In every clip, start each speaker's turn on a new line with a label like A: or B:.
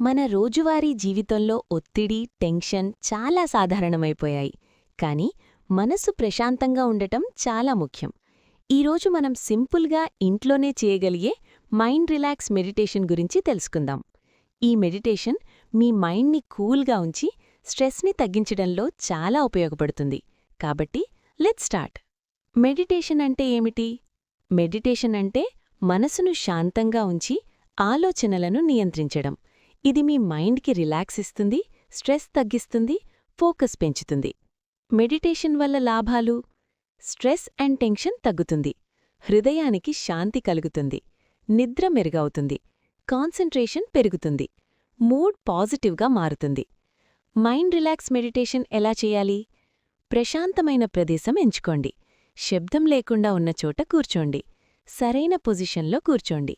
A: మన రోజువారీ జీవితంలో ఒత్తిడి, టెన్షన్ చాలా సాధారణమైపోయాయి. కానీ మనసు ప్రశాంతంగా ఉండటం చాలా ముఖ్యం. ఈరోజు మనం సింపుల్గా ఇంట్లోనే చేయగలిగే మైండ్ రిలాక్స్ మెడిటేషన్ గురించి తెలుసుకుందాం. ఈ మెడిటేషన్ మీ మైండ్ని కూల్గా ఉంచి స్ట్రెస్ని తగ్గించడంలో చాలా ఉపయోగపడుతుంది. కాబట్టి లెట్స్ స్టార్ట్. మెడిటేషన్ అంటే ఏమిటి? మెడిటేషన్ అంటే మనసును శాంతంగా ఉంచి ఆలోచనలను నియంత్రించడం. ఇది మీ మైండ్కి రిలాక్స్ ఇస్తుంది, స్ట్రెస్ తగ్గిస్తుంది, ఫోకస్ పెంచుతుంది. మెడిటేషన్ వల్ల లాభాలు: స్ట్రెస్ అండ్ టెన్షన్ తగ్గుతుంది, హృదయానికి శాంతి కలుగుతుంది, నిద్ర మెరుగవుతుంది, కాన్సంట్రేషన్ పెరుగుతుంది, మూడ్ పాజిటివ్గా మారుతుంది. మైండ్ రిలాక్స్ మెడిటేషన్ ఎలా చేయాలి? ప్రశాంతమైన ప్రదేశం ఎంచుకోండి. శబ్దం లేకుండా ఉన్న చోట కూర్చోండి. సరైన పొజిషన్లో కూర్చోండి.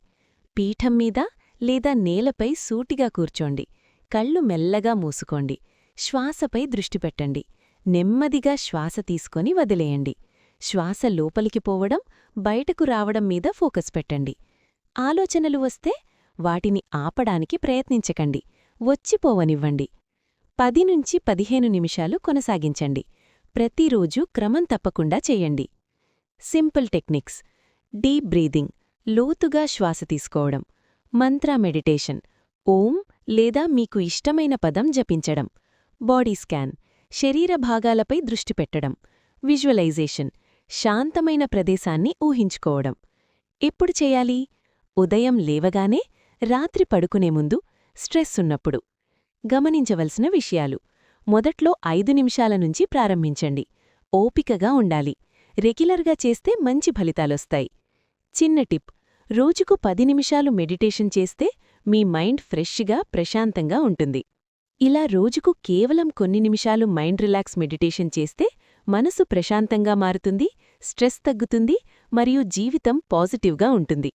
A: పీఠం మీద లేదా నేలపై సూటిగా కూర్చోండి. కళ్ళు మెల్లగా మూసుకోండి. శ్వాసపై దృష్టి పెట్టండి. నెమ్మదిగా శ్వాస తీసుకొని వదిలేయండి. శ్వాస లోపలికి పోవడం, బయటకు రావడం మీద ఫోకస్ పెట్టండి. ఆలోచనలు వస్తే వాటిని ఆపడానికి ప్రయత్నించకండి, వచ్చిపోవనివ్వండి. 10 నుంచి 15 నిమిషాలు కొనసాగించండి. ప్రతిరోజూ క్రమం తప్పకుండా చేయండి. సింపుల్ టెక్నిక్స్: డీప్ బ్రీదింగ్, లోతుగా శ్వాస తీసుకోవడం. మంత్ర మెడిటేషన్, ఓం లేదా మీకు ఇష్టమైన పదం జపించడం. బాడీ స్కాన్, శరీర భాగాలపై దృష్టి పెట్టడం. విజువలైజేషన్, శాంతమైన ప్రదేశాన్ని ఊహించుకోవడం. ఎప్పుడు చేయాలి? ఉదయం లేవగానే, రాత్రి పడుకునే ముందు, స్ట్రెస్ ఉన్నప్పుడు. గమనించవలసిన విషయాలు: మొదట్లో 5 నిమిషాల నుంచి ప్రారంభించండి. ఓపికగా ఉండాలి. రెగ్యులర్గా చేస్తే మంచి ఫలితాలొస్తాయి. చిన్న టిప్: రోజుకు 10 నిమిషాలు మెడిటేషన్ చేస్తే మీ మైండ్ ఫ్రెష్గా, ప్రశాంతంగా ఉంటుంది. ఇలా రోజుకు కేవలం కొన్ని నిమిషాలు మైండ్ రిలాక్స్ మెడిటేషన్ చేస్తే మనసు ప్రశాంతంగా మారుతుంది, స్ట్రెస్ తగ్గుతుంది మరియు జీవితం పాజిటివ్గా ఉంటుంది.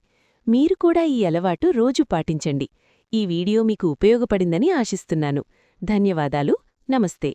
A: మీరు కూడా ఈ అలవాటు రోజు పాటించండి. ఈ వీడియో మీకు ఉపయోగపడిందని ఆశిస్తున్నాను. ధన్యవాదాలు. నమస్తే.